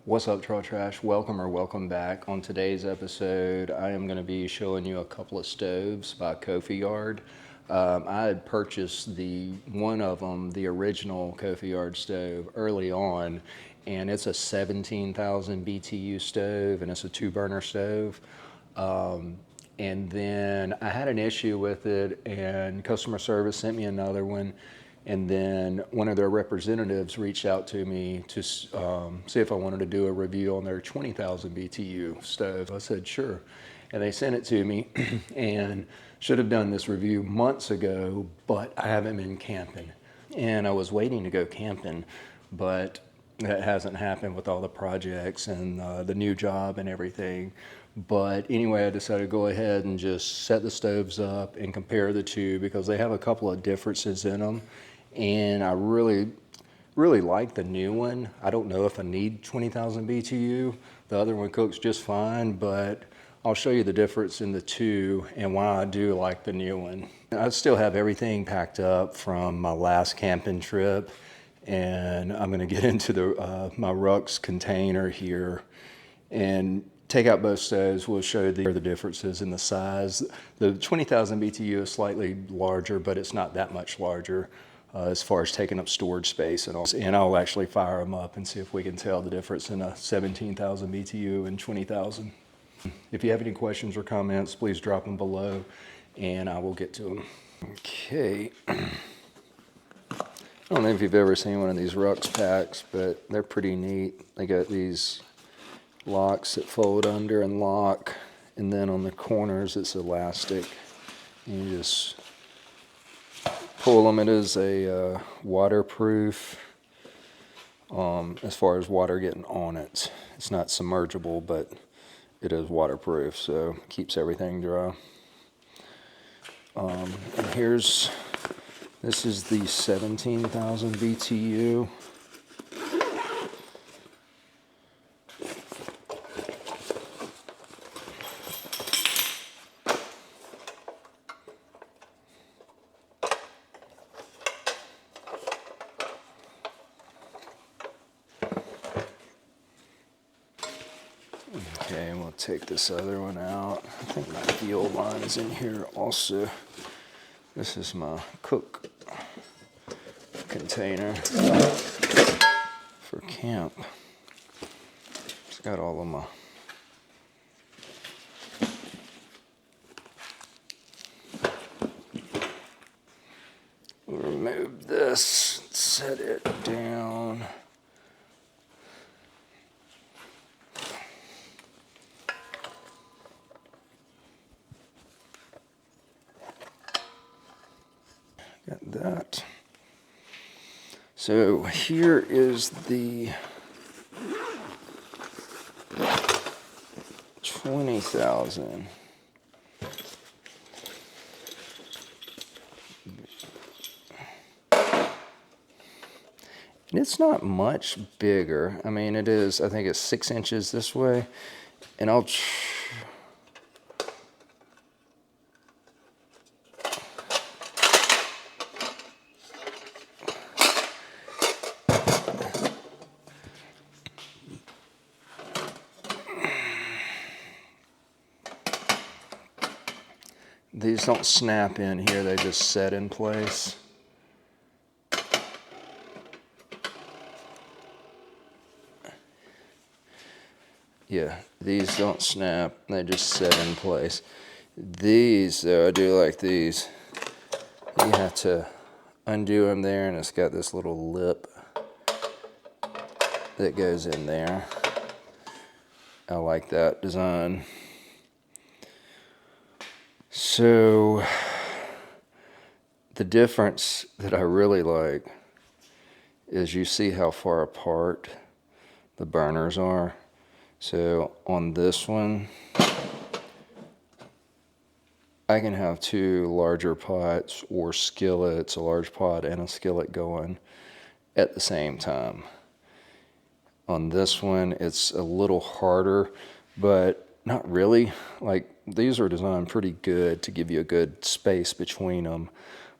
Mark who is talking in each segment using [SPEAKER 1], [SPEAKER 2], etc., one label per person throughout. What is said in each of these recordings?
[SPEAKER 1] What's up, Trail Trash? Welcome back. On today's episode, I am going to be showing you a couple of stoves by Cofiyard. I had purchased one of them, the original Cofiyard stove, early on, and it's a 17,000 BTU stove, and it's a 2-burner stove. And then I had an issue with it, and customer service sent me another one. And then one of their representatives reached out to me to see if I wanted to do a review on their 20,000 BTU stove. I said, sure. And they sent it to me and should have done this review months ago, but I haven't been camping. And I was waiting to go camping, but that hasn't happened with all the projects and the new job and everything. But anyway, I decided to go ahead and just set the stoves up and compare the two because they have a couple of differences in them. And I really like the new one. I don't know if I need 20,000 BTU. The other one cooks just fine, but I'll show you the difference in the two and why I do like the new one. I still have everything packed up from my last camping trip, and I'm gonna get into my Rux container here and take out both stoves. We'll show the differences in the size. The 20,000 BTU is slightly larger, but it's not that much larger as far as taking up storage space and all. And I'll actually fire them up and see if we can tell the difference in a 17,000 BTU and 20,000. If you have any questions or comments, please drop them below and I will get to them. Okay. I don't know if you've ever seen one of these Rux packs, but they're pretty neat. They got these locks that fold under and lock, and then on the corners it's elastic. And you just pull them. It is a waterproof as far as water getting on it. It's not submergible, but it is waterproof, so it keeps everything dry. And this is the 17,000 BTU. Okay, and we'll take this other one out. I think my fuel line's in here also. This is my cook container for camp. It's got all of my remove this, set it down. Got that. So here is the 20,000. And it's not much bigger. I mean, it is, I think it's 6 inches this way. And I'll these don't snap in here, they just set in place. Yeah, these don't snap, they just set in place. These, though, I do like these. You have to undo them there, and it's got this little lip that goes in there. I like that design. So the difference that I really like is you see how far apart the burners are. So on this one, I can have 2 larger pots or skillets, a large pot and a skillet going at the same time. On this one, it's a little harder, but not really. Like, these are designed pretty good to give you a good space between them,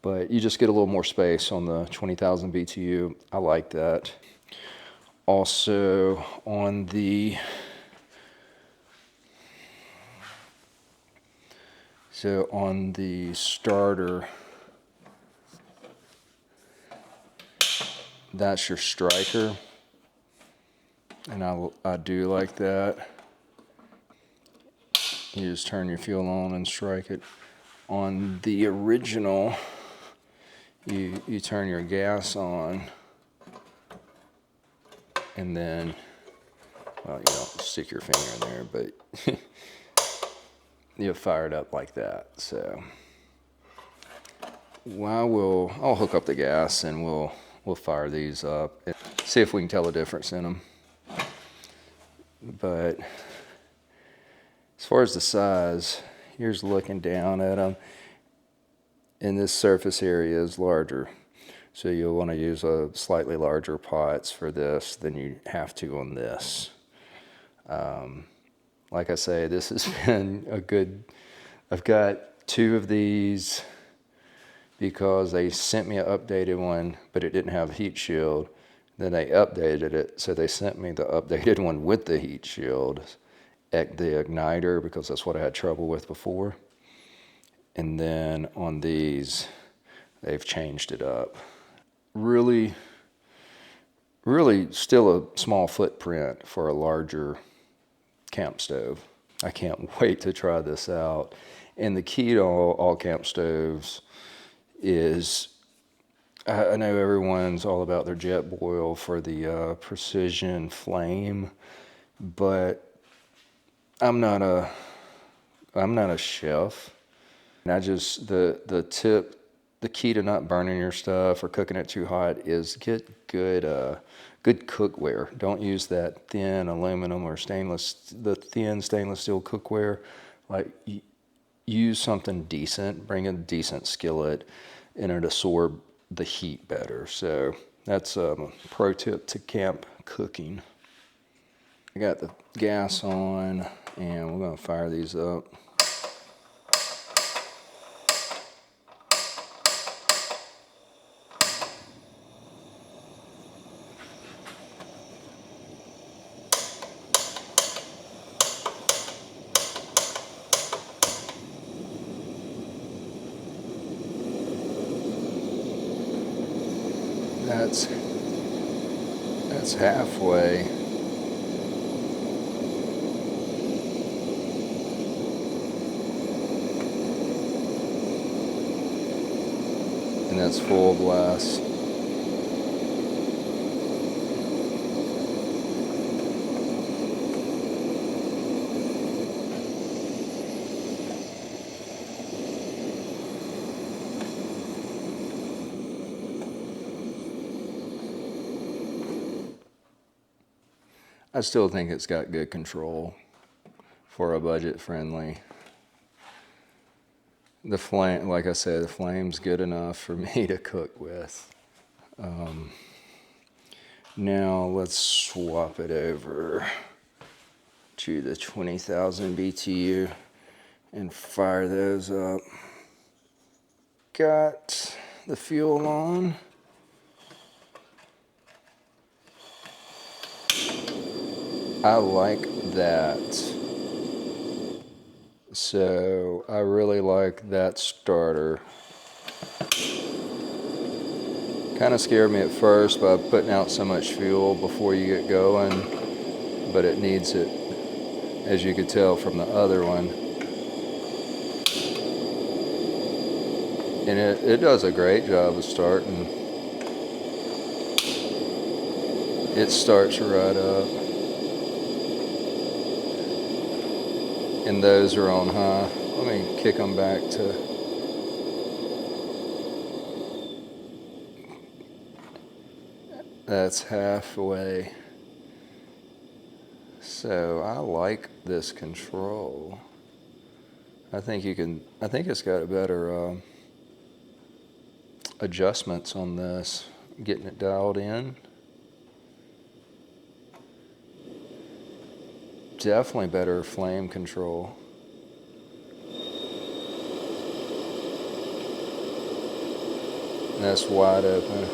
[SPEAKER 1] but you just get a little more space on the 20,000 BTU. I like that. Also on the starter, that's your striker, and I do like that. You just turn your fuel on and strike it. On the original, you turn your gas on, and then, well, you don't stick your finger in there, but you fire it up like that. So I'll hook up the gas and we'll fire these up and see if we can tell a difference in them. But as far as the size, here's looking down at them, and this surface area is larger. So you'll want to use a slightly larger pots for this than you have to on this. Like I say, this has been a good, I've got 2 of these because they sent me an updated one, but it didn't have a heat shield. Then they updated it, so they sent me the updated one with the heat shield, the igniter, because that's what I had trouble with before. And then on these, they've changed it up. Really still a small footprint for a larger camp stove. I can't wait to try this out. And the key to all camp stoves is, I know everyone's all about their jet boil for the precision flame, but I'm not a chef. And I just, the key to not burning your stuff or cooking it too hot is get good cookware. Don't use that thin aluminum or the thin stainless steel cookware. Like, use something decent, bring a decent skillet, and it'll absorb the heat better. So that's a pro tip to camp cooking. I got the gas on, and we're gonna fire these up. That's halfway. And that's full blast. I still think it's got good control for a budget friendly. The flame, like I said, the flame's good enough for me to cook with. Now let's swap it over to the 20,000 BTU and fire those up. Got the fuel on. I like that. So I really like that starter. Kind of scared me at first by putting out so much fuel before you get going, but it needs it, as you could tell from the other one. And it does a great job of starting. It starts right up. And those are on high. Let me kick them back to, that's halfway. So I like this control. I think it's got a better adjustments on this, getting it dialed in. Definitely better flame control. And that's wide open.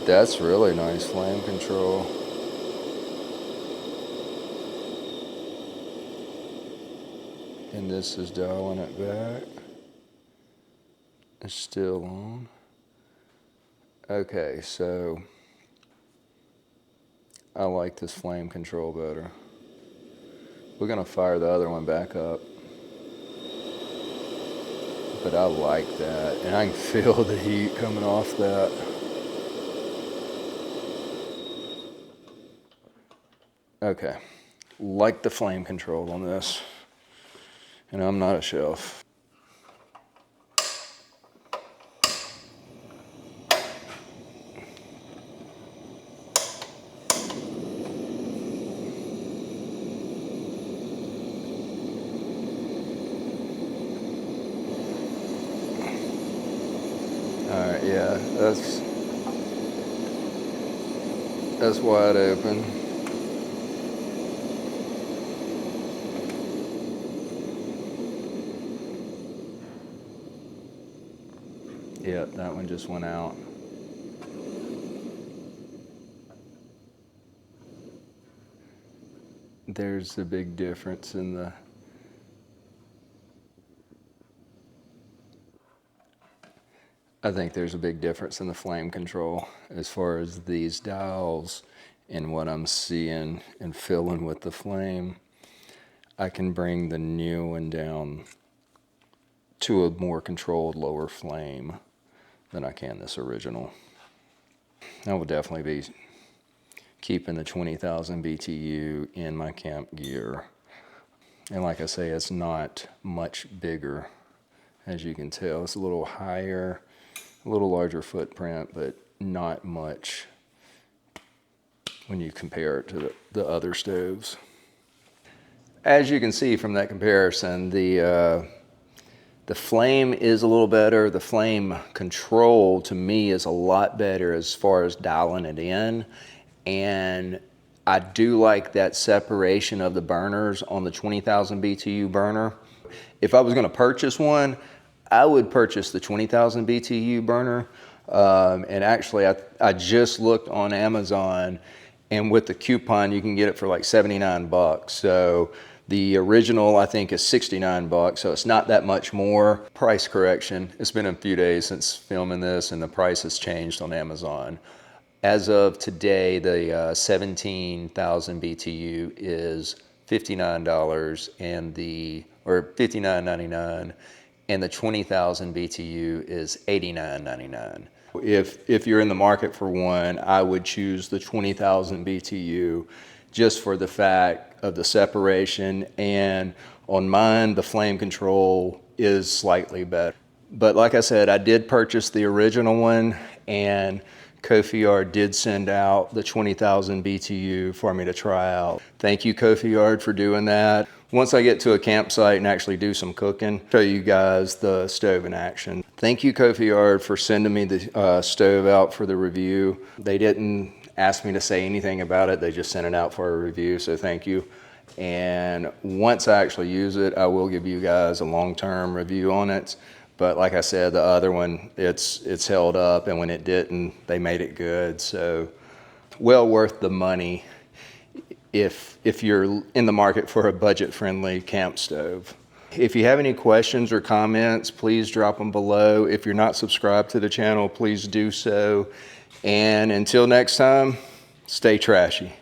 [SPEAKER 1] That's really nice flame control. And this is dialing it back. It's still on. Okay, so I like this flame control better. We're gonna fire the other one back up. But I like that, and I can feel the heat coming off that. Okay, like the flame control on this, and I'm not a chef. All right, yeah, that's wide open. Yep, that one just went out. There's a big difference in the I think there's a big difference in the flame control as far as these dials and what I'm seeing and feeling with the flame. I can bring the new one down to a more controlled lower flame than I can this original. I will definitely be keeping the 20,000 BTU in my camp gear. And like I say, it's not much bigger, as you can tell. It's a little higher, a little larger footprint, but not much when you compare it to the other stoves. As you can see from that comparison, the flame is a little better. The flame control to me is a lot better as far as dialing it in. And I do like that separation of the burners on the 20,000 BTU burner. If I was gonna purchase one, I would purchase the 20,000 BTU burner. And actually, I just looked on Amazon, and with the coupon, you can get it for like 79 bucks. So the original, I think, is 69 bucks, so it's not that much more. Price correction. It's been a few days since filming this, and the price has changed on Amazon. As of today, the 17,000 BTU is $59 or $59.99, and the 20,000 BTU is $89.99. If you're in the market for one, I would choose the 20,000 BTU just for the fact of the separation, and on mine, the flame control is slightly better. But like I said, I did purchase the original one, and Cofiyard did send out the 20,000 BTU for me to try out. Thank you, Cofiyard, for doing that. Once I get to a campsite and actually do some cooking, show you guys the stove in action. Thank you, Cofiyard, for sending me the stove out for the review. They didn't ask me to say anything about it. They just sent it out for a review, so thank you. And once I actually use it, I will give you guys a long-term review on it. But like I said, the other one, it's held up, and when it didn't, they made it good. So well worth the money if you're in the market for a budget-friendly camp stove. If you have any questions or comments, please drop them below. If you're not subscribed to the channel, please do so. And until next time, stay trashy.